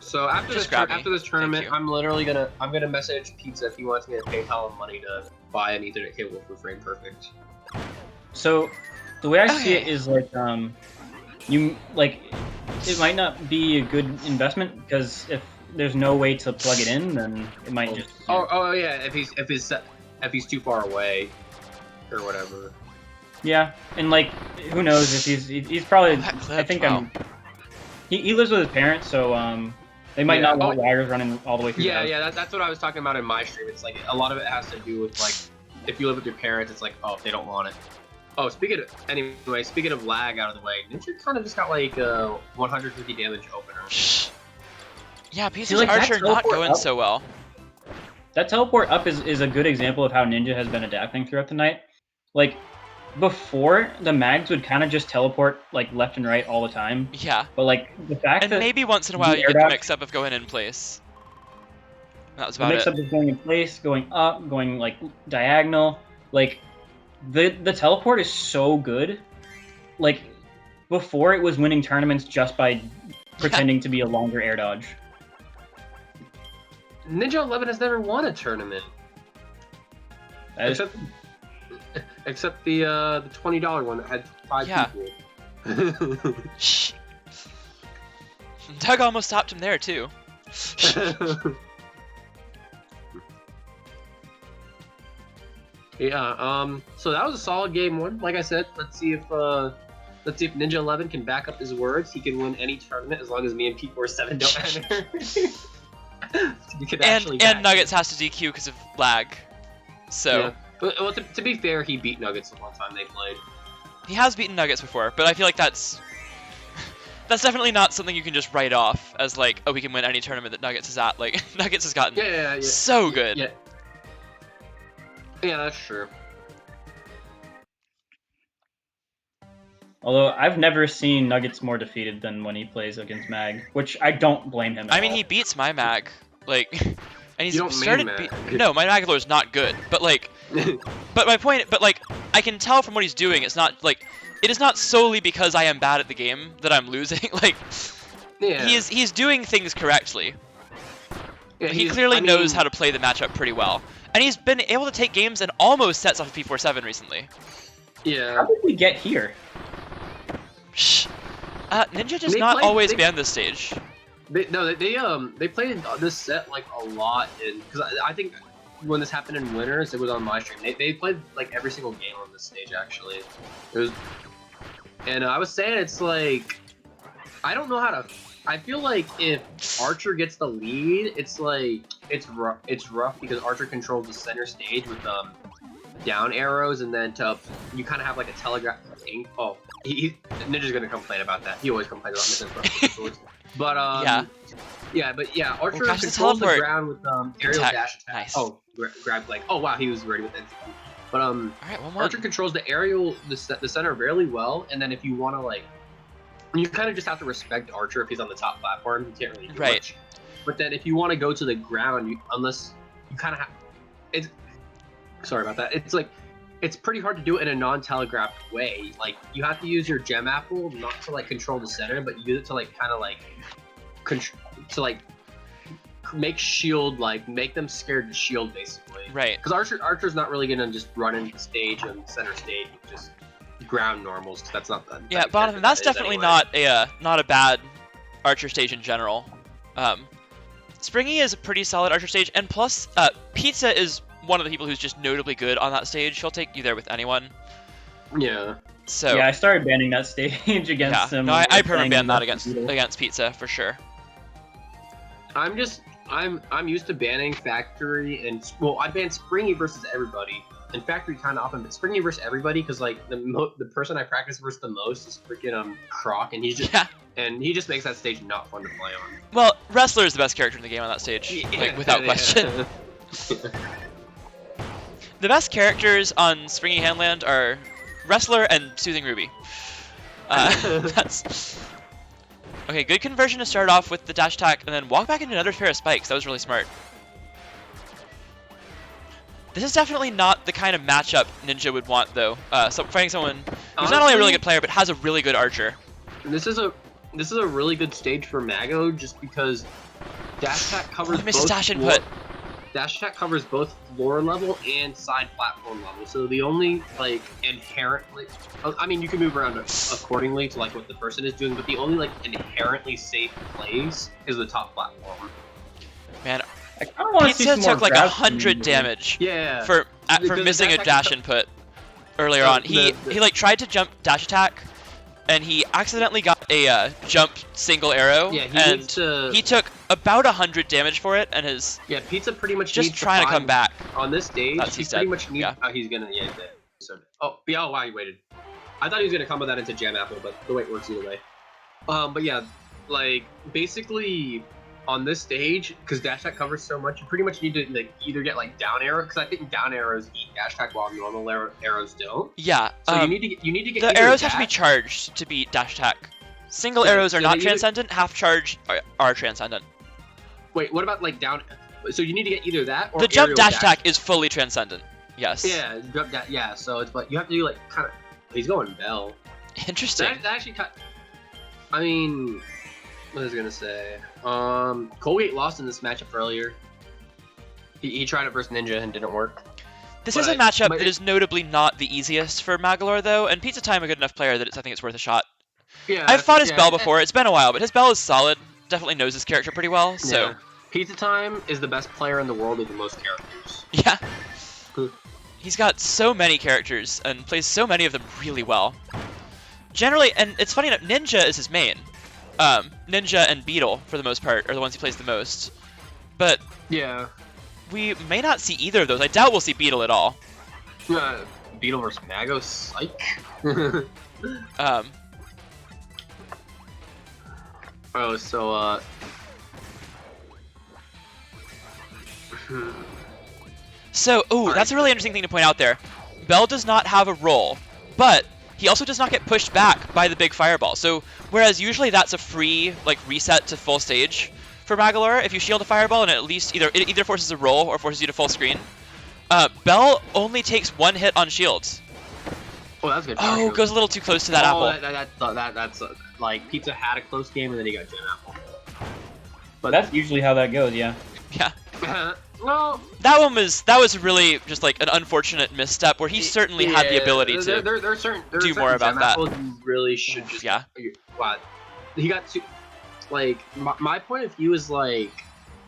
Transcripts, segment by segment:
So after Just this tournament, you. I'm literally gonna message Pizza if he wants me to PayPal him money to buy an Ethernet cable for Frame Perfect. So, the way I see Okay. it is like, it might not be a good investment because if there's no way to plug it in, then it might just. Oh yeah, if he's too far away, or whatever. Yeah, and like, who knows if he's probably. That clip, I think wow. he lives with his parents, so they might not want wires running all the way through. Yeah, the house. that's what I was talking about in my stream. It's like a lot of it has to do with like if you live with your parents, it's like if they don't want it. Oh, speaking of lag out of the way, Ninja kind of just got like 150 damage opener. Yeah, Pizza's like, Archer not teleport going up- so well. That teleport up is a good example of how Ninja has been adapting throughout the night. Like, before, the mags would kind of just teleport like left and right all the time. Yeah. But like the fact And that maybe once in a while the you air get the dodge- mix-up of going in place. That was the about mix-up it. is going in place, going up, going like diagonal. Like the teleport is so good. Like before, it was winning tournaments just by pretending to be a longer air dodge. Ninja11 has never won a tournament. That is- Except the $20 one that had 5 people. Shh. Doug almost stopped him there too. Yeah, so that was a solid game one. Like I said, let's see if Ninja11 can back up his words. He can win any tournament as long as me and P47 don't enter. We could actually and Nuggets has to DQ because of lag. So yeah. Well, to be fair, he beat Nuggets the one time they played. he has beaten Nuggets before, but I feel like that's definitely not something you can just write off as like, oh, we can win any tournament that Nuggets is at. Like Nuggets has gotten so good. Yeah, that's true. Although I've never seen Nuggets more defeated than when he plays against Mag, which I don't blame him. I mean, he beats my mag, like, and he's You don't started. main mag. No, my Magolor is not good, but like, but my point, but like, I can tell from what he's doing. It's not like, it is not solely because I am bad at the game that I'm losing. Like, Yeah. he's doing things correctly. Yeah, He clearly knows how to play the matchup pretty well, and he's been able to take games and almost sets off of P47 recently. Yeah. How did we get here? Shh. Ninja does They not played- always they- be on this stage. They played this set like a lot because I think when this happened in winners, it was on my stream. They played like every single game on this stage actually. It was, and I was saying it's like I don't know how to. I feel like if Archer gets the lead, it's like it's rough because Archer controls the center stage with down arrows, and then you kind of have like a telegraph thing. Oh, Ninja's gonna complain about that. He always complains about missing swords. But Archer gosh, the controls the teleport. ground with aerial Attack. dash attack. Nice. Oh, grab like. Oh wow, he was ready with it. But All right, one more. Archer controls the the center really well, and then if you want to like, you kind of just have to respect Archer if he's on the top platform. You can't really do much. But then if you want to go to the ground, unless you kind of have, it's. Sorry about that. It's like, it's pretty hard to do it in a non-telegraphed way. Like you have to use your gem apple not to like control the center, but you use it to like kind of like, make shield, like make them scared to shield basically. Right. Because Archer's not really gonna just run into the stage and center stage, just ground normals. Cause that's not the Bonathan, that's definitely not a bad Archer stage in general. Springy is a pretty solid Archer stage, and plus, Pizza is one of the people who's just notably good on that stage. He'll take you there with anyone. Yeah. So yeah, I started banning that stage against him. No, I permanent banned that against Pizza for sure. I'm used to banning Factory and I ban Springy versus everybody, and Factory kind of often, but Springy versus everybody because like the person I practice versus the most is freaking Croc, and he's just and he just makes that stage not fun to play on. Well, Wrestler is the best character in the game on that stage, like without question. The best characters on Springy Handland are Wrestler and Soothing Ruby. That's okay. Good conversion to start off with the dash attack, and then walk back into another pair of spikes. That was really smart. This is definitely not the kind of matchup Ninja would want, though. So fighting someone who's not only a really good player, but has a really good archer. This is this is a really good stage for Mago just because dash attack covers missed both dash input. Dash attack covers both floor level and side platform level. So the only like inherently, I mean, you can move around accordingly to like what the person is doing, but the only like inherently safe place is the top platform. Man, I kind of want to see Pizza some more took like grab 100 speed. damage Yeah. for Because missing a dash dash attack- input earlier on. He like tried to jump dash attack, and he accidentally got a jump single arrow, Yeah, he and needs to. he took about 100 damage for it, and his Yeah, Pizza pretty much just needs trying to find- come back. on this stage. That's He he's pretty dead. much needs. Yeah. Oh, he's gonna. Yeah, he's dead. So, oh, yeah. Oh, wow, he waited. I thought he was gonna combo that into Jam Apple, but the way it works either way. But yeah, like basically on this stage, because dash attack covers so much, you pretty much need to like either get like down arrow, because I think down arrows eat dash attack while normal arrows don't. Yeah. So you need to get the either arrows have to be that- charged to beat dash attack. Single Yeah, arrows are so not they either- transcendent. Half charge are transcendent. Wait, what about like down? So you need to get either that or The jump aerial dash attack is fully transcendent. Yes. Yeah, jump that. Yeah, so it's but you have to do like kind of. He's going Bell. Interesting. That actually cut. I mean, what was I gonna say? Colgate lost in this matchup earlier. He tried it versus Ninja and didn't work. This but is a I- matchup but that it- is notably not the easiest for Magolor, though, and Pizza Time a good enough player that I think it's worth a shot. Yeah, I've fought his yeah, Bell before. It's been a while, but his Bell is solid. Definitely knows his character pretty well. So Yeah. Pizza Time is the best player in the world with the most characters. yeah, Cool. he's got so many characters and plays so many of them really well. Generally, and it's funny enough, Ninja is his main. Ninja and Beetle, for the most part, are the ones he plays the most. But Yeah. we may not see either of those. I doubt we'll see Beetle at all. Beetle versus Mago, psych. Oh, so So, ooh, that's a really interesting thing to point out there. Bell does not have a roll, but he also does not get pushed back by the big fireball. So, whereas usually that's a free like reset to full stage for Magolor, if you shield a fireball and it at least it either forces a roll or forces you to full screen, Bell only takes one hit on shields. Oh, that's good. Oh, goes a little too close to that apple. That's like Pizza had a close game and then he got Jam Apple. But that's usually how that goes, yeah. Yeah. Well, That was really just like an unfortunate misstep where he certainly had the ability to. there are certain do more about Jam that. Apples you really should just. Yeah. Wow. He got two. Like my point of view is like,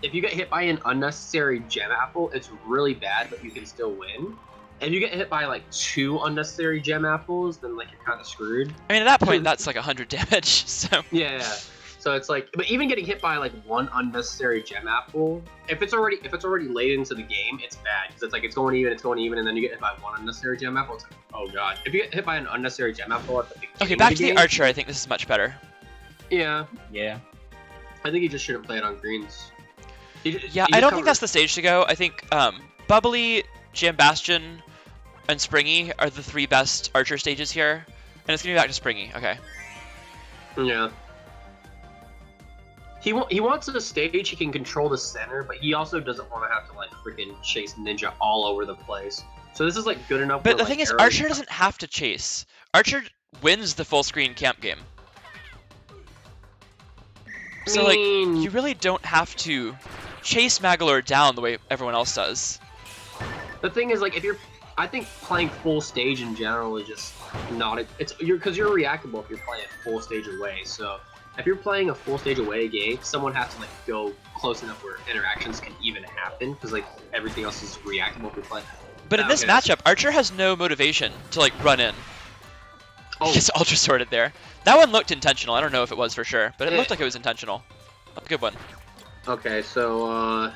if you get hit by an unnecessary Gem Apple, it's really bad, but you can still win. If you get hit by like 2 unnecessary Gem Apples, then like you're kind of screwed. I mean, at that point, that's like 100 damage. So Yeah. So it's like, but even getting hit by like 1 unnecessary Gem Apple, if it's already late into the game, it's bad because it's like it's going even, and then you get hit by 1 unnecessary Gem Apple. It's like, oh god. If you get hit by an unnecessary Gem Apple at the beginning okay, of back to the game, Archer. I think this is much better. Yeah, Yeah. I think you just shouldn't play it on greens. Yeah, I don't think that's the stage to go. I think Bubbly, Jam Bastion, and Springy are the 3 best Archer stages here, and it's gonna be back to Springy. Okay. Yeah. He wants a stage he can control the center, but he also doesn't want to have to like freaking chase Ninja all over the place. So this is like good enough. But where, the like, thing is, arrows- Archer doesn't have to chase. Archer wins the full screen camp game. So like, you really don't have to chase Magolor down the way everyone else does. The thing is, like, I think playing full stage in general is just not. Because you're reactable if you're playing a full stage away. So if you're playing a full stage away game, someone has to like go close enough where interactions can even happen. Because like everything else is reactable if you play. But in this Okay. matchup, Archer has no motivation to like run in. Oh, It's ultra sorted there. That one looked intentional. I don't know if it was for sure, but it looked like it was intentional. A good one. okay. So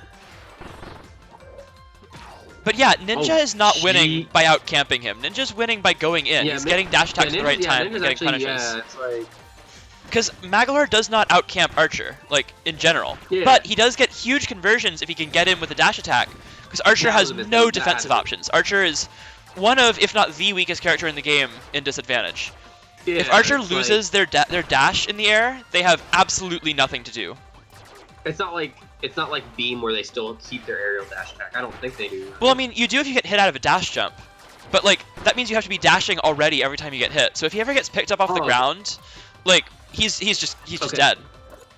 But yeah, Ninja is not winning gee. by out camping him. Ninja's winning by going in. Yeah, He's Nin- getting dash attacks at the right Ninja's- time Ninja's and getting actually, punishes. Yeah, it's like. Because Magolor does not out camp Archer, like in general. Yeah. But he does get huge conversions if he can get in with a dash attack. Because Archer That has was a no bad- defensive options. Archer is one of, if not the weakest character in the game in disadvantage. Yeah, If Archer it's loses their dash in the air, they have absolutely nothing to do. it's not like Beam where they still keep their aerial dash attack. I don't think they do. Well, I mean, you do if you get hit out of a dash jump. But, like, that means you have to be dashing already every time you get hit. So if he ever gets picked up off the Oh. ground, like, he's just Okay. dead.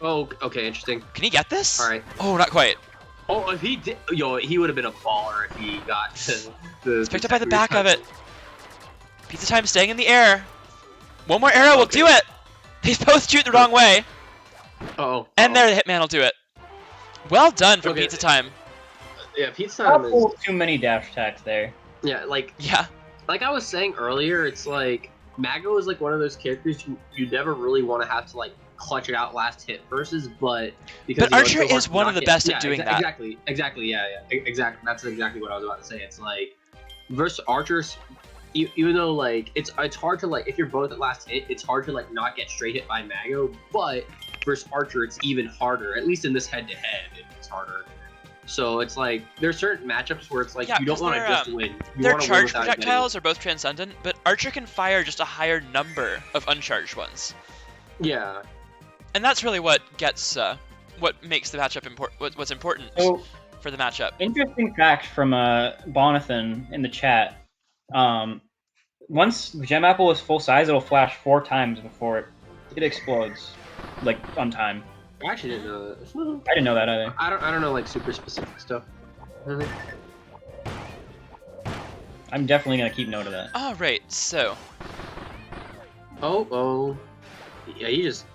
Oh, okay, interesting. Can he get this? All right. Oh, not quite. Oh, if he did, he would have been a baller if he got the. It's picked up by the back of it. Pizza Time staying in the air. One more arrow will do it. They both shoot the wrong way. Oh. And there, the Hitman will do it. Well done for Pizza Time. Yeah, Pizza Time is. Too many dash attacks there. Yeah, like I was saying earlier, it's like Mago is like one of those characters you never really want to have to like clutch it out last hit versus, but because Archer is one of the best at doing that. Exactly, yeah, exactly. That's exactly what I was about to say. It's like versus Archers, even though like it's hard to like if you're both at last hit, it's hard to like not get straight hit by Mago, but versus Archer, it's even harder. At least in this head-to-head, it's harder. So it's like there's certain matchups where it's like you don't want to just win. Their charged projectiles are both transcendent, but Archer can fire just a higher number of uncharged ones. Yeah. And that's really what gets what makes the matchup important. What's important for the matchup. Interesting fact from Bonathan in the chat. Once Gem Apple is full size, it'll flash 4 times before it explodes, like on time. I actually didn't know that. I didn't know that either. I don't know like super specific stuff. I'm definitely gonna keep note of that. All right, so. Oh. Yeah, you just.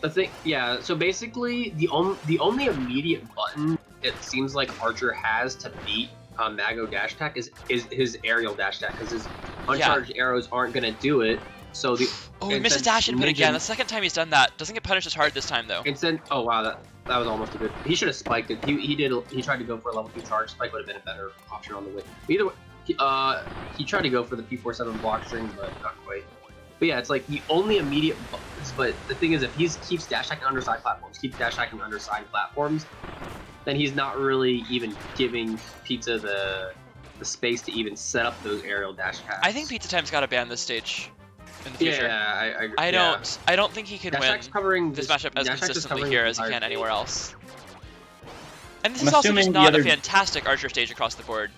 The thing, yeah. So basically, the only immediate button it seems like Archer has to beat Mago dash attack is his aerial dash attack because his uncharged arrows aren't gonna do it. So he missed a dash input again. The second time he's done that. Doesn't get punished as hard this time though. Instead, oh wow, that was almost a good. He should have spiked it. He tried to go for a level 2 charge. Spike would have been a better option on the way. Either way, he tried to go for the P47 block string, but not quite. But yeah, it's like the only immediate buttons. But the thing is, if he keeps dash attacking underside platforms, then he's not really even giving Pizza the space to even set up those aerial dash attacks. I think Pizza Time's got to ban this stage in the future. Yeah, I don't think he can win this matchup as consistently here as he can anywhere else. And this is also just not a fantastic Archer stage across the board.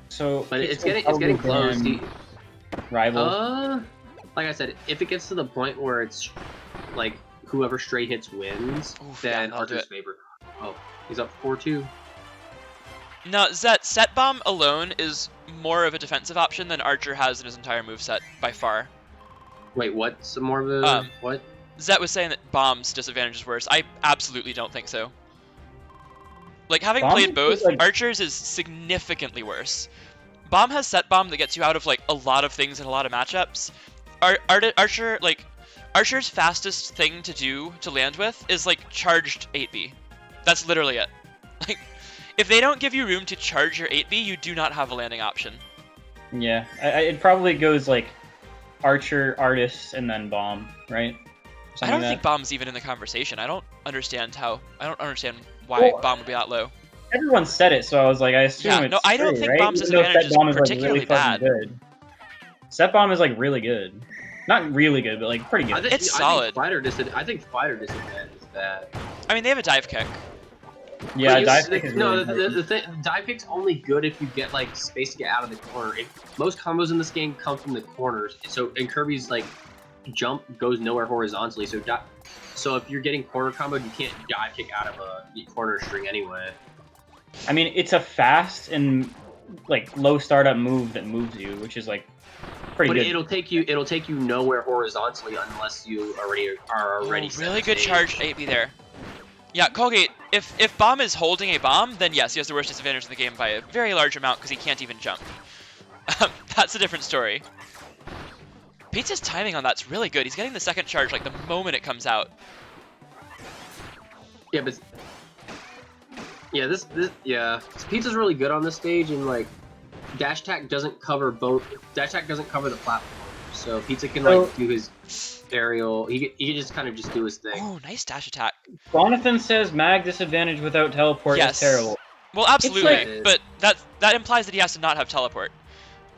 So, but it's getting close. Rival. Like I said, if it gets to the point where it's like whoever straight hits wins, then Archer's favor. Oh, he's up 4-2. No, set bomb alone is more of a defensive option than Archer has in his entire moveset by far. Wait, what? Some more of a what? Zet was saying that bomb's disadvantage is worse. I absolutely don't think so. Like, having played both, Archer's is significantly worse. Bomb has set bomb that gets you out of like a lot of things in a lot of matchups. Archer's fastest thing to do to land with is like charged 8B. That's literally it. Like, if they don't give you room to charge your 8B, you do not have a landing option. Yeah, it probably goes like Archer, Artist, and then Bomb, right? I don't think Bomb's even in the conversation. I don't understand why Bomb would be that low. Everyone said it, so I was like, I assume it's I don't think Bomb's disadvantage is particularly bad. Set Bomb is like really good. Not really good, but like pretty good. It's solid. I think fighter disadvantage is bad. I mean, they have a dive kick. Yeah, dive kick is really dive kick's only good if you get like space to get out of the corner. Most combos in this game come from the corners, and Kirby's like jump goes nowhere horizontally. So if you're getting corner comboed, you can't dive kick out of a corner string anyway. I mean, it's a fast and like low startup move that moves you, which is like pretty good. But it'll take you nowhere horizontally unless you are already. Really good charge 8B there. Yeah, Colgate. If Bomb is holding a bomb, then yes, he has the worst disadvantage in the game by a very large amount because he can't even jump. That's a different story. Pizza's timing on that's really good. He's getting the second charge like the moment it comes out. Yeah, but Pizza's really good on this stage, and like dash attack doesn't cover both. Dash attack doesn't cover the platform, so Pizza can like do his aerial. He can just kind of do his thing. Oh, nice dash attack. Jonathan says mag disadvantage without teleport is terrible. Well, absolutely, but that implies that he has to not have teleport.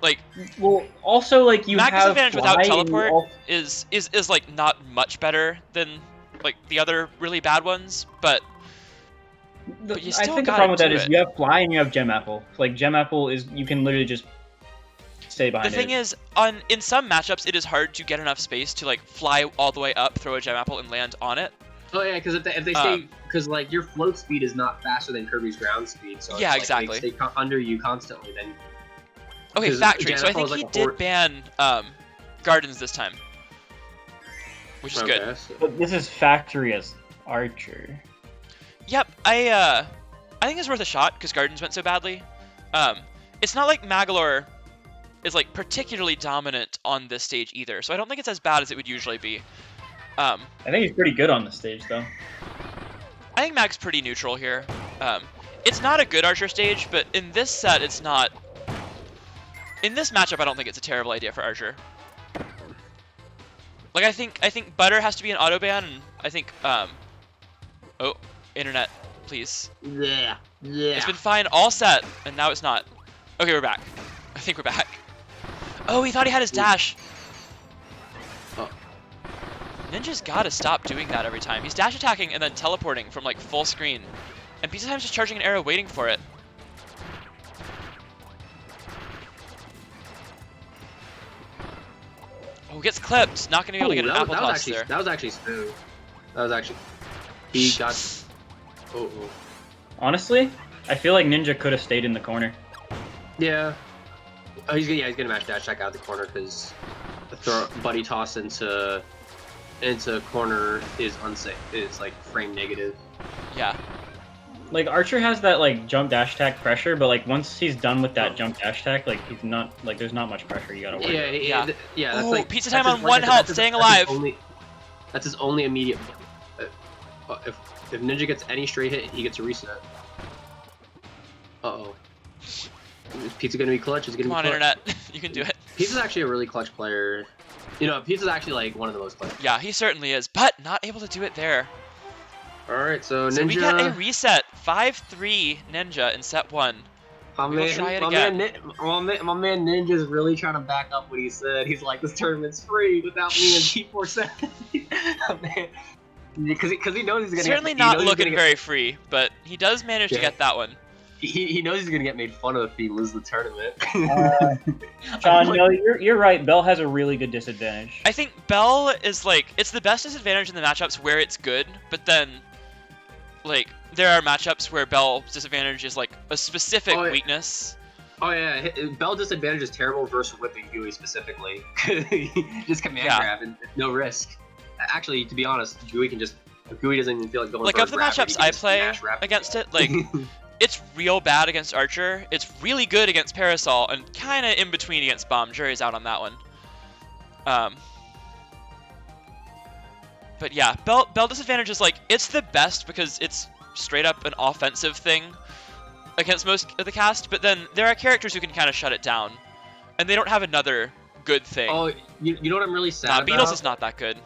Like, well, also like you mag have disadvantage without teleport is like not much better than like the other really bad ones, but you still I think the problem with that is you have fly and you have gem apple. Like gem apple is you can literally just stay behind The thing is, in some matchups, it is hard to get enough space to like fly all the way up, throw a gem apple, and land on it. Oh yeah, because if they stay, because like your float speed is not faster than Kirby's ground speed, so Yeah, if, like, exactly. they stay under you constantly, then Okay, 'cause factory. So I Janapple think is like he a did ban gardens this time, which is good. so- But this is factory as Archer. Yep, I think it's worth a shot because gardens went so badly. It's not like Magolor is like particularly dominant on this stage either, so I don't think it's as bad as it would usually be. I think he's pretty good on the stage though. I think Mag's pretty neutral here. It's not a good Archer stage, but in this set, it's not. In this matchup, I don't think it's a terrible idea for Archer. Like I think Butter has to be an auto ban, and I think oh, internet, please. Yeah. It's been fine all set, and now it's not. Okay, we're back. I think we're back. Oh, he thought he had his dash. Oh. Ninja's gotta stop doing that every time. He's dash attacking and then teleporting from like full screen. And Pizza Time's just charging an arrow waiting for it. Oh, gets clipped. Not gonna be able to get an apple toss there. That was actually smooth. That was actually... He got... Oh. Honestly, I feel like Ninja could have stayed in the corner. Yeah. Oh, he's gonna match dash attack out of the corner because throw buddy toss into corner is unsafe. It's like frame negative. Yeah. Like Archer has that like jump dash attack pressure, but like once he's done with that jump dash attack, like he's not like there's not much pressure you gotta worry about. Yeah. That's Ooh, like Pizza that's Time his- on one like, health, that's his- staying that's his alive. That's his only immediate. If Ninja gets any straight hit, he gets a reset. Uh-oh. Is Pizza gonna be clutch? Is it gonna Come on, be clutch? internet. You can do it. Pizza's actually a really clutch player. You know, Pizza's actually like one of the most clutch. Yeah, he certainly is, but not able to do it there. All right, so Ninja. So we get a reset. 5-3 Ninja in set 1. My We will try it again. my man Ninja's really trying to back up what he said. He's like, this tournament's free without me and T47. Because he knows he's gonna Certainly get, not he knows looking he's gonna very free, but he does manage to Yeah. get that one. he knows he's gonna get made fun of if he loses the tournament. Sean, no, you're right. Bell has a really good disadvantage. I think Bell is like, it's the best disadvantage in the matchups where it's good, but then, like, there are matchups where Bell's disadvantage is like a specific Oh, yeah. weakness. Oh yeah, Bell disadvantage is terrible versus whipping Gooey specifically. Just command Yeah. grab and no risk. Actually, to be honest, Gooey doesn't even feel like going Like, for of a the grab, he matchups can I just play mash rapid against grab. it, like, it's real bad against Archer, it's really good against Parasol, and kind of in between against Bomb. Jury's out on that one. But yeah, Bell disadvantage is like, it's the best because it's straight up an offensive thing against most of the cast, but then there are characters who can kind of shut it down, and they don't have another good thing. Oh, you know what I'm really sad Nah, about? Beetles is not that good.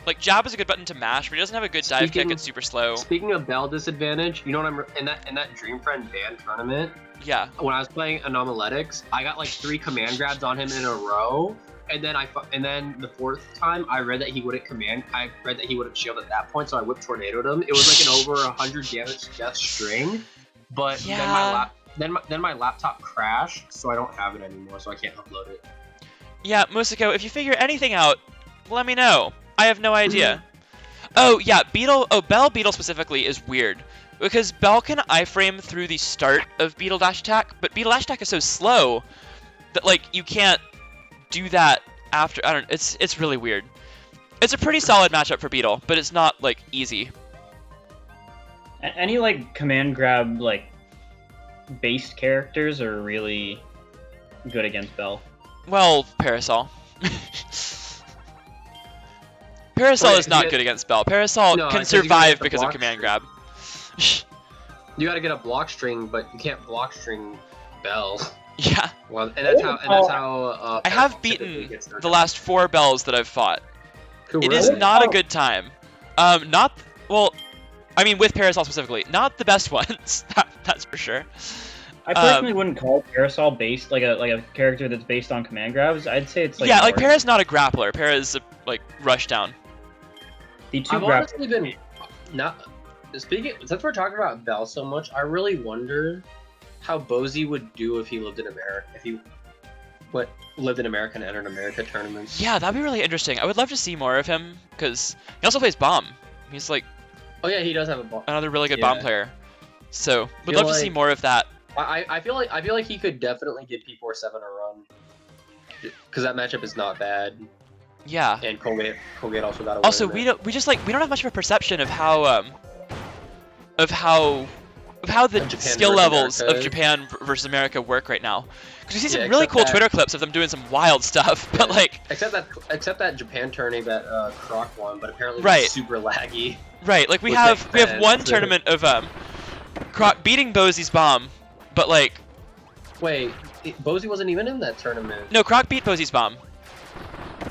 Like, Jab is a good button to mash, but he doesn't have a good dive kick, it's super slow. Speaking of Bell disadvantage, you know what I'm in that Dream Friend band tournament, Yeah. when I was playing Anomaletics, I got like 3 command grabs on him in a row, and then the 4th time I read that he wouldn't shield at that point, so I whipped tornadoed him. It was like an over 100 damage death string, but Yeah. then my laptop crashed, so I don't have it anymore, so I can't upload it. Yeah, Musiko, if you figure anything out, let me know. I have no idea. Oh, yeah, Bell Beetle specifically is weird. Because Bell can iframe through the start of Beetle Dash Attack, but Beetle Dash Attack is so slow that, like, you can't do that after. I don't know, it's really weird. It's a pretty solid matchup for Beetle, but it's not, like, easy. Any like command grab like based characters are really good against Bell. Well, Parasol. Parasol Wait, is not good against Bell. Parasol No, can 'cause you gotta survive get the because of block command string. grab. You gotta get a block string, but you can't block string Bell. Yeah. Well, and that's how. I have Parasol typically beaten gets their the last 4 Bells that I've fought. Cool, It is really? not a good time. Well, I mean with Parasol specifically, not the best ones. That's for sure. I personally wouldn't call Parasol based like a character that's based on command grabs. I'd say it's like Yeah, like more- Para's not a grappler. Para is a, like rush down. the 2 I've grab. honestly been not speaking. Since we're talking about Bell so much, I really wonder how Bozy would do if he lived in America. lived in America and entered America tournaments. Yeah, that'd be really interesting. I would love to see more of him because he also plays bomb. He's like Oh yeah, he does have a bomb. another really good bomb player. So would feel love to see like- more of that. I feel like he could definitely give P47 a run. Because that matchup is not bad. Yeah. And Colgate also got a win Also, in we it. don't have much of a perception of how the Japan skill versus levels America. of Japan versus America work right now. Because we see some Yeah, really except cool that- Twitter clips of them doing some wild stuff, but Yeah. like Except that Japan tourney that Croc won, but apparently Right. was super laggy. right, like we Which have makes one sense. tournament of Croc beating Bosie's bomb, but like Wait, Bosie wasn't even in that tournament. no, Croc beat Bosie's bomb.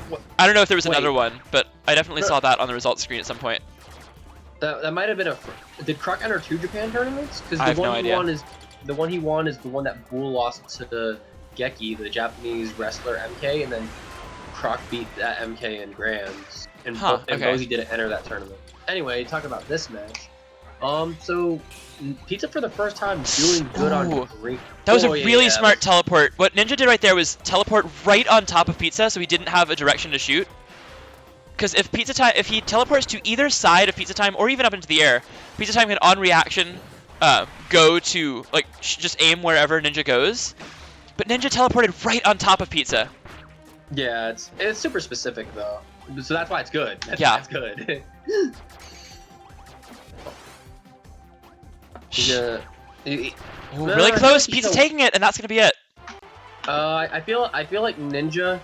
What? I don't know if there was Wait. another one, but I definitely No. saw that on the results screen at some point. That might have been a. Did Croc enter 2 Japan tournaments? Because I the have no one he idea. won is the one he won is the one that Bull lost to Geki, the Japanese wrestler MK, and then Croc beat that MK in grands, and, Huh, and okay. Bosie didn't enter that tournament. Anyway, talk about this match. So Pizza for the first time doing good on Ooh. green. That was Oh, a yeah, really yeah, smart teleport. What Ninja did right there was teleport right on top of Pizza, so he didn't have a direction to shoot. Because if if he teleports to either side of Pizza Time or even up into the air, Pizza Time can on reaction go to like just aim wherever Ninja goes. But Ninja teleported right on top of Pizza. Yeah, it's super specific though, so that's why it's good. That's Yeah. why it's good. Yeah. Ooh, really I feel close. like Pizza he's taking it, and that's gonna be it. I feel like Ninja.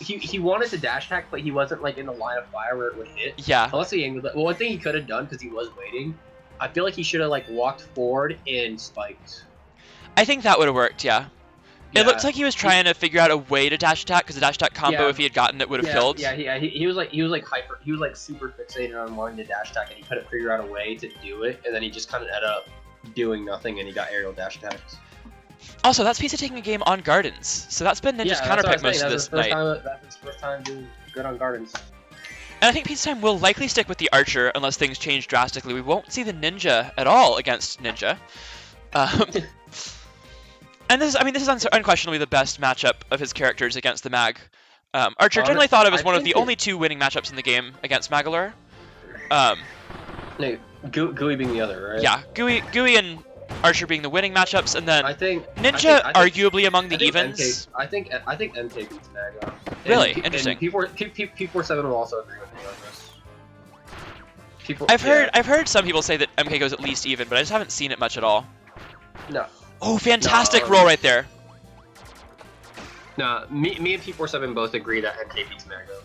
He wanted to dash attack, but he wasn't like in the line of fire where it would hit. Yeah. Unless he angled it. Well, one thing he could have done because he was waiting. I feel like he should have like walked forward and spiked. I think that would have worked. Yeah. Yeah. It looked like he was trying to figure out a way to dash attack because the dash attack combo, Yeah. if he had gotten it, would have Yeah, killed. yeah, he was like super fixated on wanting to dash attack, and he couldn't figure out a way to do it, and then he just kind of ended up doing nothing, and he got aerial dash attacks. Also, that's Pizza taking a game on Gardens, so that's been Ninja's Yeah, that's what I counterpick was most saying. of That's this night. That's his first time doing good on Gardens. And I think Pizza Time will likely stick with the Archer unless things change drastically. We won't see the Ninja at all against Ninja. And this is unquestionably the best matchup of his characters against the Mag. Archer generally thought of as I one of think the only 2 winning matchups in the game against Magolor. No, Gooey being the other, right? Yeah, Gooey and Archer being the winning matchups, and then I think Ninja I think, arguably among the I think evens. MK, I think MK beats Naga. Really? And Interesting. P47 will also agree with me on this. I've heard some people say that MK goes at least even, but I just haven't seen it much at all. No. Oh, fantastic No. roll right there. No, me and P47 both agree that MK beats Naga.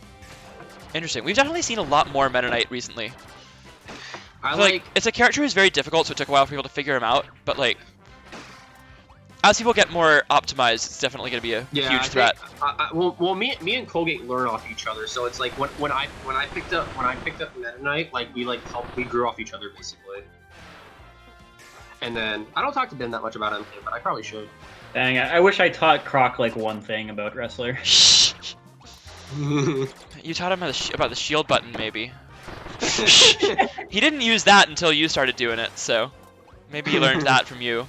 Interesting. We've definitely seen a lot more Meta Knight recently. I feel like it's a character who's very difficult, so it took a while for people to figure him out. But like, as people get more optimized, it's definitely going to be a huge threat. Well, me and Colgate learn off each other, so it's like when I picked up Meta Knight, like we grew off each other basically. And then I don't talk to Ben that much about MK, but I probably should. Dang, I wish I taught Croc like one thing about Wrestler. You taught him about the shield button, maybe. He didn't use that until you started doing it, so maybe he learned that from you.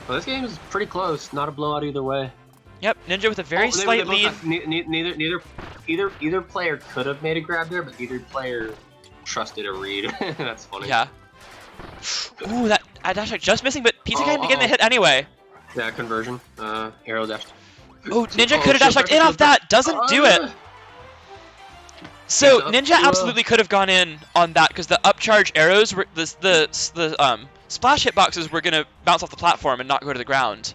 Well, this game is pretty close. Not a blowout either way. Yep, Ninja with a very slight lead. Either player could have made a grab there, but neither player trusted a read. That's funny. Yeah. Ooh, that dash attack just missing, but Pizza can't begin the hit anyway. Yeah, conversion. Arrow dash. Oh, Ninja could have dash attacked in off that. Doesn't do it. So Ninja absolutely could have gone in on that because the upcharge arrows were the splash hitboxes were gonna bounce off the platform and not go to the ground.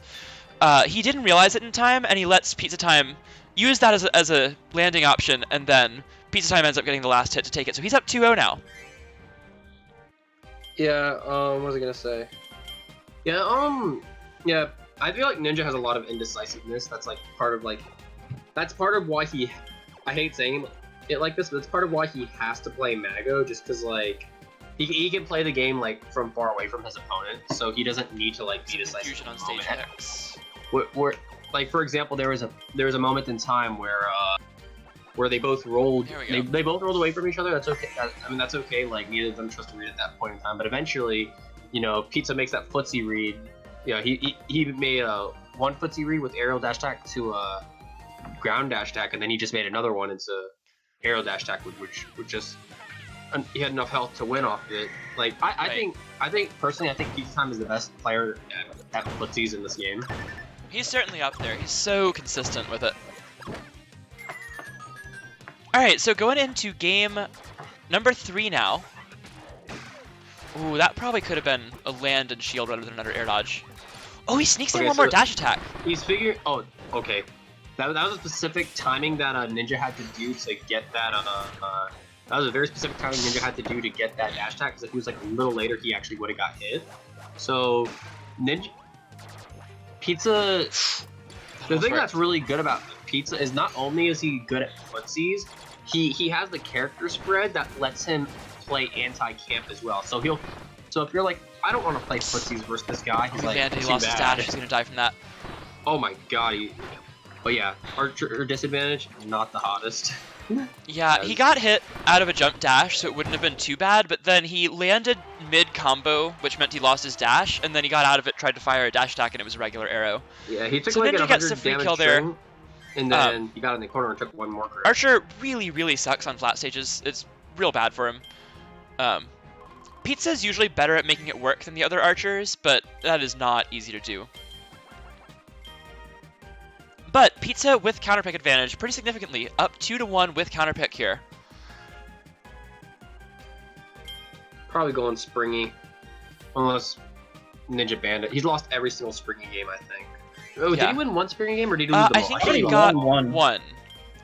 He didn't realize it in time, and he lets Pizza Time use that as a landing option, and then Pizza Time ends up getting the last hit to take it. So he's up 2-0 now. Yeah. What was I gonna say? Yeah. Yeah. I feel like Ninja has a lot of indecisiveness. That's like part of why he. I hate saying it like this, but it's part of why he has to play Mago, just because like he can play the game like from far away from his opponent, so he doesn't need to like be decisive. Confusion on stage moment. picks. Where, like for example, there was a moment in time where they both rolled. There we go. They both rolled away from each other. That's okay. I mean that's okay. Like neither of them trust to read at that point in time. But eventually, Pizza makes that footsie read. He made a one footsie read with aerial dash attack to ground dash attack, and then he just made another one into aerial dash attack, which just he had enough health to win off of it. Like I think personally, I think Pizza Time is the best player at footsies in this game. He's certainly up there. He's so consistent with it. All right, so going into game number 3 now. Ooh, that probably could have been a land and shield rather than another air dodge. Oh, he sneaks in one more dash attack. He's figured. Oh, okay. That was a specific timing that Ninja had to do to get that. That was a very specific timing Ninja had to do to get that dash attack. Because if he was like a little later, he actually would have got hit. So, Pizza. The thing that's really good about Pizza is not only is he good at footsies, he has the character spread that lets him play anti-camp as well. So if you're like, I don't want to play footsies versus this guy, he's like, man, he lost his dash. He's gonna die from that. Oh my god. But yeah, archer disadvantage, not the hottest. Yeah, he got hit out of a jump dash, so it wouldn't have been too bad, but then he landed mid-combo, which meant he lost his dash, and then he got out of it, tried to fire a dash attack, and it was a regular arrow. Yeah, he took so like Ninja a gets 100 the free damage kill there. string, and then he got in the corner and took one more crit. Archer really, really sucks on flat stages. It's real bad for him. Pizza's usually better at making it work than the other archers, but that is not easy to do. But Pizza with counterpick advantage pretty significantly, up 2-1 with counterpick here. Probably going Springy, unless Ninja Bandit. He's lost every single Springy game, I think. Oh, Yeah. did he win one Springy game or did he lose them I all? think thought he he got won one.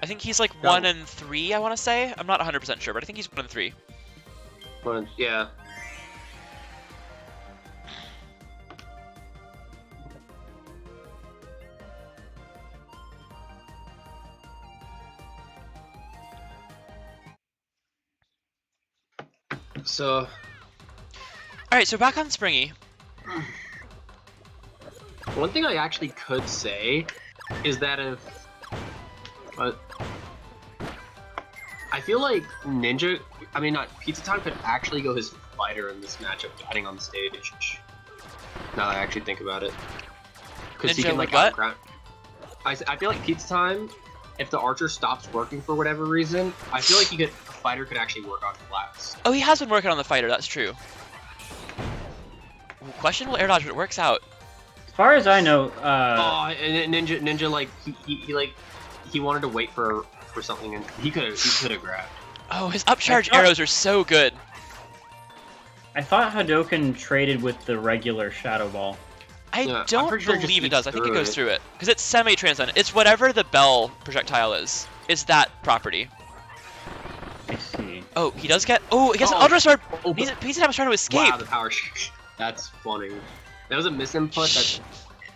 I think he's like Got 1-3, I want to say. I'm not 100% sure, but I think he's 1-3. One, yeah. So, All right, so back on Springy. one thing I actually could say is that if I feel like Ninja, I mean not Pizza Time, could actually go his fighter in this matchup depending on the stage. Now that I actually think about it, because he Ninja can like what? outground. I feel like Pizza Time, if the archer stops working for whatever reason, I feel like a fighter could actually work on flats. Oh, he has been working on the fighter, that's true. Ooh, questionable air dodge, but it works out. As far as I know, Oh, and Ninja like he wanted to wait for something and he could have grabbed. Oh, his upcharge thought- arrows are so good. I thought Hadoken traded with the regular Shadow Ball. I Yeah, I'm don't pretty sure it just believe it eats does. I think it through goes it. through it. Because it's semi-transcendent. It's whatever the bell projectile is. It's that property. I see. Oh, he does get... Oh, he gets an Oh. Ultra Sword! Oh, Pizza Time is trying to escape! wow, the power. That's funny. That was a misinput that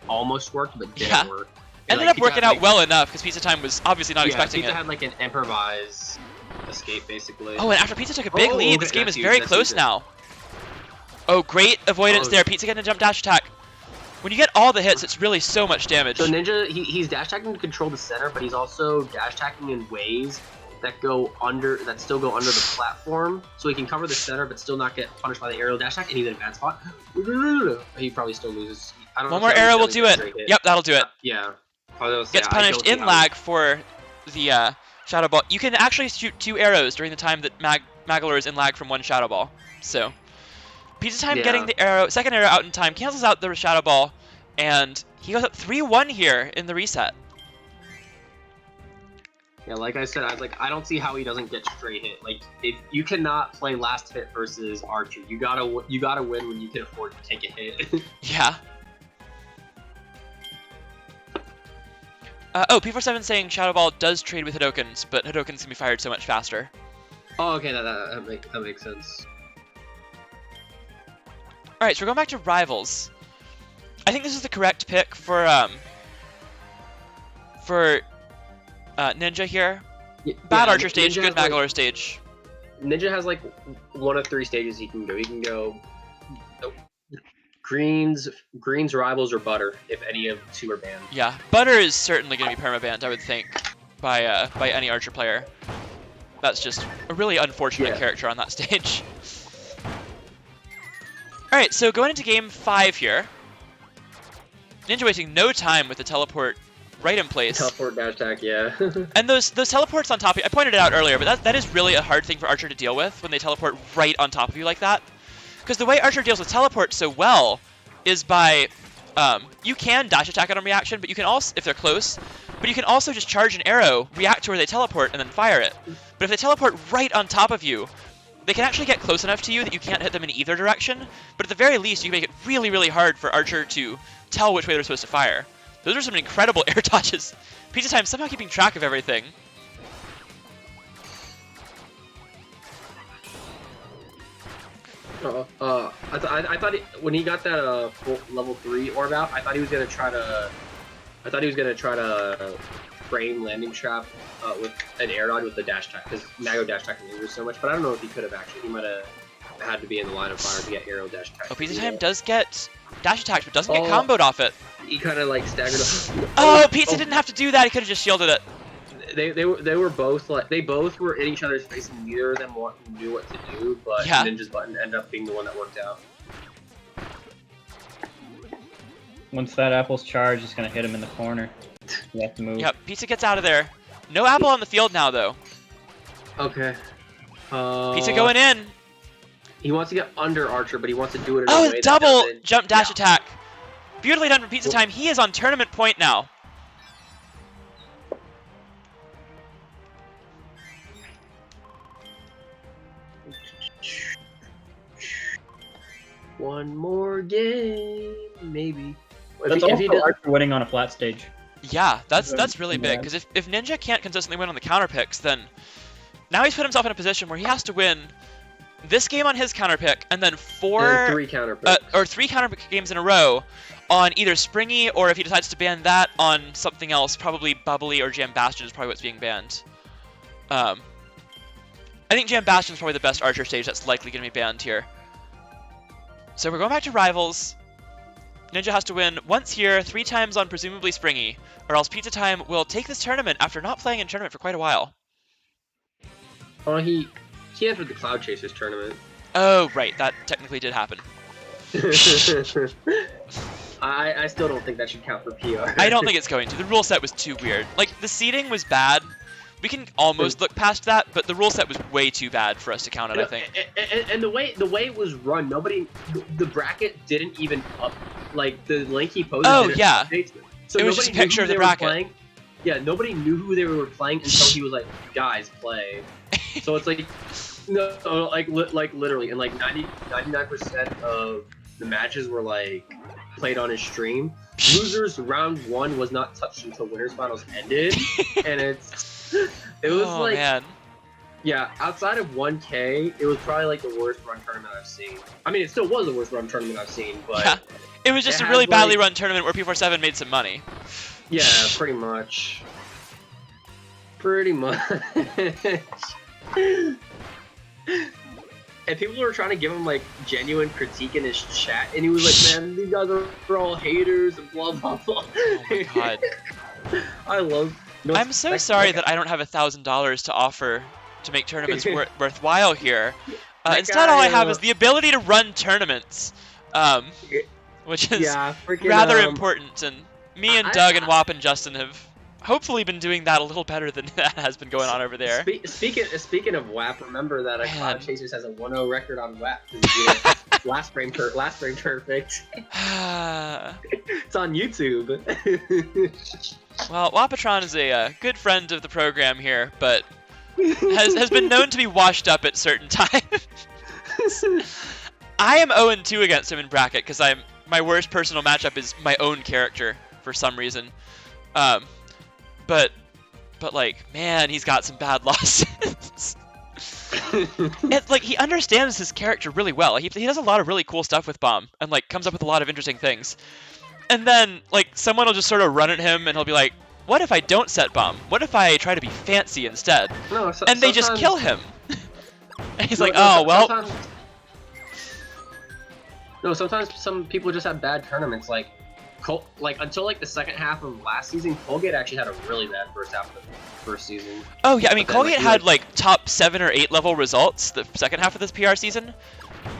almost worked, but didn't Yeah. work. Ended Like, up Pizza working had, out like- well enough, because Pizza Time was obviously not expecting Pizza it. had like an improvise escape, basically. Oh, and after Pizza took a big Oh, lead, okay, this game that's is huge, very that's close huge. now. Oh, great avoidance Oh. there. Pizza getting a jump dash attack. When you get all the hits, it's really so much damage. So Ninja, he's dash attacking to control the center, but he's also dash attacking in ways that still go under the platform, so he can cover the center but still not get punished by the aerial dash attack, and he's in a bad spot. He probably still loses. I don't know One more if he arrow will always do gets it. a straight hit. Yep, that'll do it. Yeah. I was gonna say, Gets I punished don't see in how lag for the Shadow Ball. You can actually shoot 2 arrows during the time that Magolor is in lag from 1 Shadow Ball. So, Pizza Time Yeah. getting the second arrow out in time, cancels out the Shadow Ball, and he goes up 3-1 here in the reset. Yeah, like I said, I don't see how he doesn't get straight hit. Like, if you cannot play last hit versus Archer, you gotta win when you can afford to take a hit. Yeah. Oh, P47 saying Shadow Ball does trade with Hadokens, but Hadokens can be fired so much faster. Oh, okay, that makes sense. Alright, so we're going back to Rivals. I think this is the correct pick for Ninja here. Bad Yeah, Archer stage, Ninja good has, Magolor stage. Ninja has like one of 3 stages he can go. He can go greens, rivals, or butter if any of 2 are banned. Yeah, Butter is certainly going to be permabanned, I would think, by any Archer player. That's just a really unfortunate Yeah. character on that stage. Alright, so going into game 5 here. Ninja wasting no time with the teleport right in place. Teleport dash attack, yeah. And those teleports on top of you, I pointed it out earlier, but that is really a hard thing for Archer to deal with when they teleport right on top of you like that. Because the way Archer deals with teleport so well is by, you can dash attack on a reaction, but you can also, if they're close, but you can also just charge an arrow, react to where they teleport, and then fire it. But if they teleport right on top of you, they can actually get close enough to you that you can't hit them in either direction, but at the very least, you can make it really, really hard for Archer to tell which way they're supposed to fire. Those are some incredible air dodges. Pizza Time somehow keeping track of everything. I thought when he got that level 3 orb out, I thought he was gonna try to. I thought he was gonna try to frame landing trap with an air dodge with the dash attack, because Mago dash attack lingers so much. But I don't know if he could have actually. He might have had to be in the line of fire to get arrow dash attack. Oh, Pizza Time does get dash attacks, but doesn't get comboed off it. He kind of like staggered up. Oh, Pizza didn't have to do that. He could have just shielded it. They were both like they both were in each other's face, and neither of them knew what to do. But yeah. Ninja's button ended up being the one that worked out. Once that apple's charged, it's gonna hit him in the corner. You have to move. Yep, Pizza gets out of there. No apple on the field now, though. Okay. Pizza going in. He wants to get under Archer, but he wants to do it in a way that double doesn't... jump dash attack. Beautifully done from Pizza Time. He is on tournament point now. One more game, maybe. That's also Archer winning on a flat stage. Yeah, that's really big, because if Ninja can't consistently win on the counter picks, then now he's put himself in a position where he has to win this game on his counter pick, and then three counter picks. Three counter pick games in a row on either Springy, or if he decides to ban that on something else, probably Bubbly or Jam Bastion is probably what's being banned. I think Jam Bastion is probably the best Archer stage that's likely going to be banned here. So we're going back to Rivals. Ninja has to win once here, 3 times on presumably Springy, or else Pizza Time will take this tournament after not playing in tournament for quite a while. Oh, he entered the Cloud Chasers tournament. Oh, right, that technically did happen. I still don't think that should count for PR. I don't think it's going to. The rule set was too weird. Like, the seeding was bad. We can almost look past that, but the rule set was way too bad for us to count it, I think. And the way it was run, the bracket didn't even up, like, the link he posted. Oh, yeah. Update, so it was just a picture of the bracket. Yeah, nobody knew who they were playing until he was like, guys, play. So it's like, no, like literally, and like 99% of the matches were like played on his stream. Losers round 1 was not touched until winners finals ended, and it was like, man. Yeah, outside of 1K, it was probably like the worst run tournament I've seen. I mean, it still was the worst run tournament I've seen, but yeah. It was just a really badly run tournament where P47 made some money. Yeah, pretty much. Pretty much. And people were trying to give him like genuine critique in his chat, and he was like, "Man, these guys are all haters and blah blah blah." Oh my god. I love. I'm so sorry that I don't have $1,000 to offer to make tournaments worthwhile here. Instead, all I have is the ability to run tournaments, which is rather important. And me and Doug and Wap and Justin have hopefully been doing that a little better than that has been going on over there. Speaking of WAP, remember that Cloud Chasers has a 1-0 record on WAP. Last frame perfect. It's on YouTube. Well, Wapatron is a good friend of the program here, but has been known to be washed up at certain times. I am 0-2 against him in bracket because my worst personal matchup is my own character for some reason. But like, man, he's got some bad losses. It's like he understands his character really well. He does a lot of really cool stuff with Bomb and like comes up with a lot of interesting things. And then like someone will just sort of run at him and he'll be like, "What if I don't set Bomb? What if I try to be fancy instead?" No, and they just kill him. And he's like, "Oh well." Sometimes some people just have bad tournaments. Like until like the second half of last season, Colgate actually had a really bad first half of the first season. Oh yeah, I mean Colgate had like top 7 or 8 level results the second half of this PR season,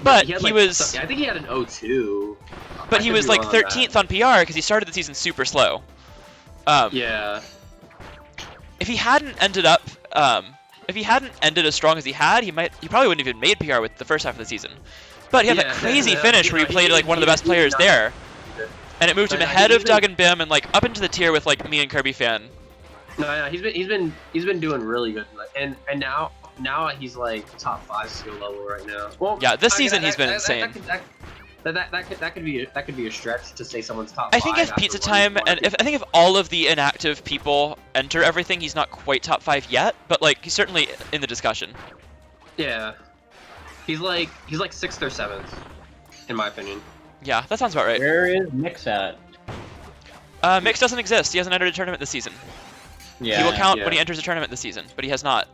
But had, he like, was. I think he had an 0-2. But he was like 13th on PR because he started the season super slow. Yeah. If he hadn't ended up, if he hadn't ended as strong as he had, he probably wouldn't have even made PR with the first half of the season. But he had that crazy finish where he played like one of the best players there, and it moved him ahead of Doug and Bim and like up into the tier with like me and Kirby Fan. No, he's been doing really good, and now he's like top 5 skill level right now. Well, Yeah, this season he's been insane. That could be a stretch to say someone's top 5. I think if Pizza Time and if all of the inactive people enter everything, he's not quite top 5 yet, but like he's certainly in the discussion. Yeah, he's like 6th or 7th, in my opinion. Yeah, that sounds about right. Where is Mix at? Mix doesn't exist. He hasn't entered a tournament this season. Yeah. He will count when he enters a tournament this season, but he has not.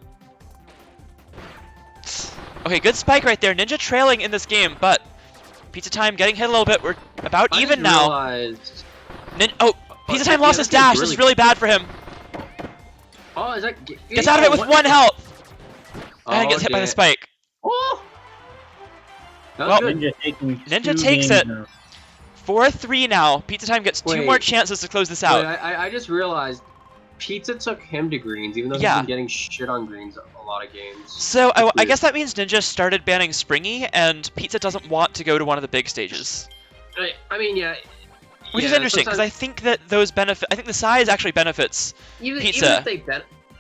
Okay, good spike right there. Ninja trailing in this game, but Pizza Time getting hit a little bit. We're about even now. Pizza Time lost his dash. This is really bad for him. Oh, is that... Gets out of it with 1 health. And gets hit by the spike. Oh! Well, Ninja takes it. 4-3 now. Pizza Time gets 2 more chances to close this out. I just realized Pizza took him to greens, even though he's been getting shit on greens a lot of games. So I guess that means Ninja started banning Springy, and Pizza doesn't want to go to one of the big stages. I mean, yeah. Which is interesting, because I think that those benefit. I think the size actually benefits Pizza.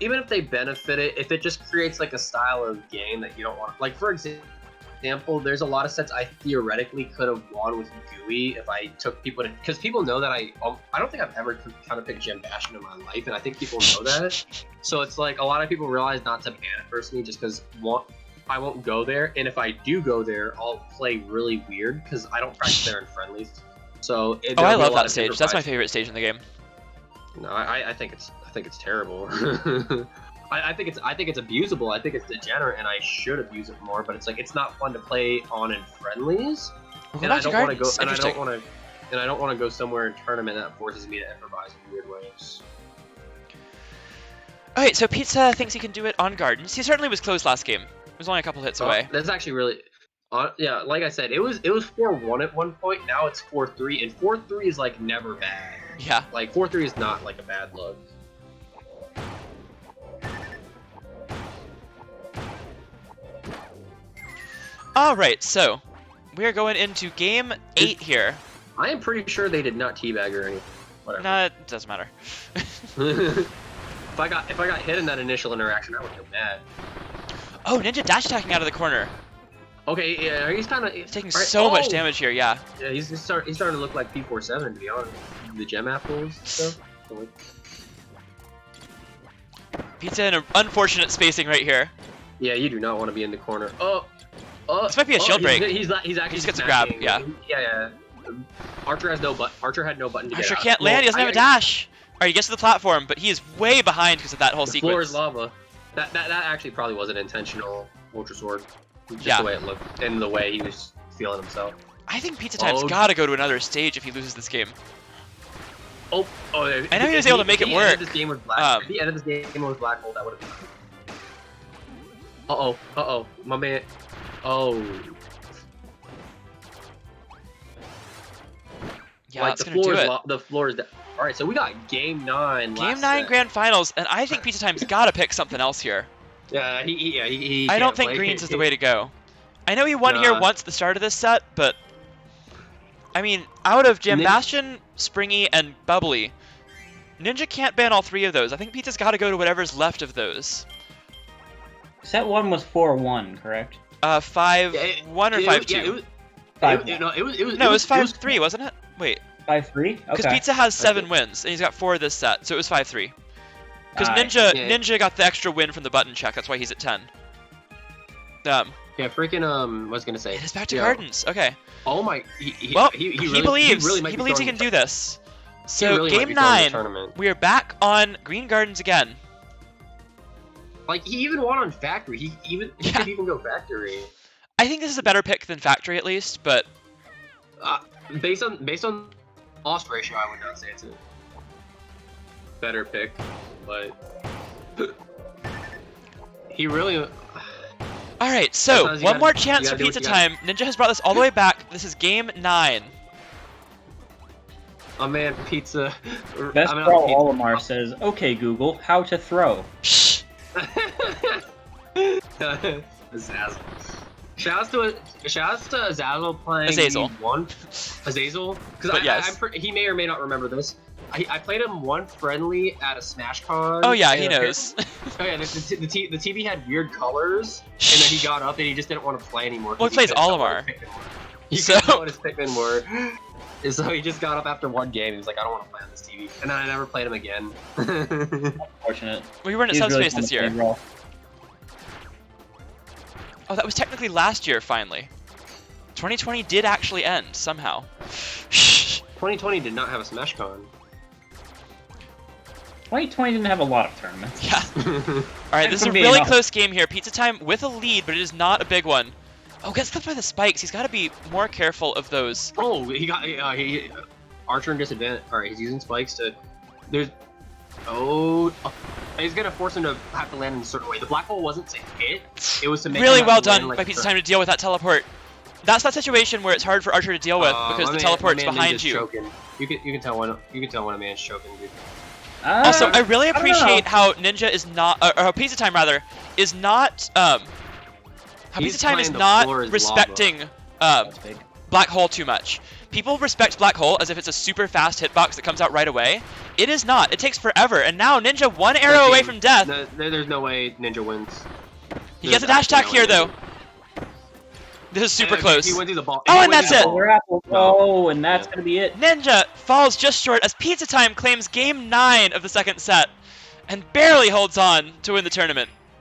Even if they benefit it, if it just creates like a style of game that you don't want. Like for example, there's a lot of sets I theoretically could have won with Gooey if I took people to, because people know that I don't think I've ever kind of picked Gem Bastion in my life, and I think people know that. So it's like a lot of people realize not to ban it personally just because I won't go there, and if I do go there, I'll play really weird because I don't practice there in friendlies. So I love that stage. That's my favorite stage in the game. No, I think it's terrible. I think it's abusable. I think it's degenerate, and I should abuse it more. But it's like it's not fun to play on in friendlies, and I don't want to go. And I don't want to go somewhere in tournament that forces me to improvise in weird ways. Okay, so Pizza thinks he can do it on Gardens. He certainly was close last game. It was only a couple hits away. That's actually really, yeah. Like I said, it was 4-1 at one point. Now it's 4-3, and 4-3 is like never bad. Yeah. Like 4-3 is not like a bad look. Alright, so we are going into game 8 here. I am pretty sure they did not teabag or anything. Whatever. Nah, it doesn't matter. If I got hit in that initial interaction, I would feel bad. Oh, Ninja dash attacking out of the corner. Okay, yeah, he's kind of taking so much damage here. Yeah. Yeah, he's starting to look like P47 to be honest. The gem apples stuff. Pizza in an unfortunate spacing right here. Yeah, you do not want to be in the corner. This might be a shield break. He's actually he just gets a grab. Yeah. Yeah. Archer has no button. Archer had no button to get out. Archer can't land. He doesn't have a dash. Alright, he gets to the platform, but he is way behind because of that whole sequence. The floor is lava. That actually probably wasn't intentional. Ultra Sword. Just the way it looked and the way he was feeling himself. I think Pizza Time's got to go to another stage if he loses this game. I know he was able to make it work. If he ended this game with Black Hole, that would have been. My man. Yeah, like that's gonna do it. The floor is. All right, so we got game 9. Game 9 grand finals, and I think Pizza Time's got to pick something else here. Yeah, he I don't think greens is the way to go. I know he won here once at the start of this set, but I mean, out of Gem Bastion, Springy, and Bubbly, Ninja can't ban all 3 of those. I think Pizza's got to go to whatever's left of those. Set 1 was 4-1, correct? 5-1 or 5-2? It was 5-3, wasn't it? Wait. 5-3? Because Pizza has 7 wins, and he's got 4 this set, so it was 5-3. Because Ninja got the extra win from the button check, that's why he's at 10. Yeah, freaking, I was gonna say. It is back to Gardens, okay. Oh my, he believes he can do this. So, game 9, we are back on Green Gardens again. Like, he even won on Factory, he could even go Factory. I think this is a better pick than Factory, at least, but... Based on loss ratio, I would not say it's a better pick, but he really. All right, so Sometimes you one gotta- more you chance gotta for do what pizza you gotta- time. Ninja has brought this all the way back. This is game 9. Oh man, pizza. Best I'm out Pro pizza. Olimar says, "Okay, Google, how to throw." Shh. Azazel. Shouts to Azazel playing Azazel. one Azazel because But yes. he may or may not remember this. I played him one friendly at a Smash Con. Oh yeah, he and knows. Oh yeah, the TV had weird colors, and then he got up and he just didn't want to play anymore. Well, he plays Olimar. He So- couldn't tell what his Pikmin were. And so he just got up after one game. He was like, I don't want to play on this TV. And then I never played him again. Unfortunate. We were in He's Subspace really this fun to year. play Brawl. Oh, that was technically last year, finally. 2020 did actually end, somehow. Shh. 2020 did not have a Smash Con. 2020 didn't have a lot of tournaments. Yeah. Alright, this is a Could be really enough. close game here. Pizza Time with a lead, but it is not a big one. Oh, gets clipped by the spikes. He's got to be more careful of those. Oh, he got Archer in disadvantage. All right, he's using spikes to. There's. Oh, he's gonna force him to have to land in a certain way. The black hole wasn't to hit; it was to make. Really him well have to land done like by a Pizza certain- Time to deal with that teleport. That's that situation where it's hard for Archer to deal with because my the man- teleport's my man behind Ninja's you. Choking. You can tell when a man's choking, dude. Also, I really don't know. appreciate how Ninja is not, or how Pizza Time rather, is not, how He's Pizza Time is playing the not floor is respecting That's big. Black Hole too much. People respect Black Hole as if it's a super fast hitbox that comes out right away. It is not. It takes forever. And now Ninja one arrow away from death. No, there's no way Ninja wins. He gets a dash attack here though. This is super close. He wins the ball. Oh, He and wins that's the it. ball. Polar apple. Oh, and that's gonna be it. Ninja falls just short as Pizza Time claims game 9 of the second set and barely holds on to win the tournament.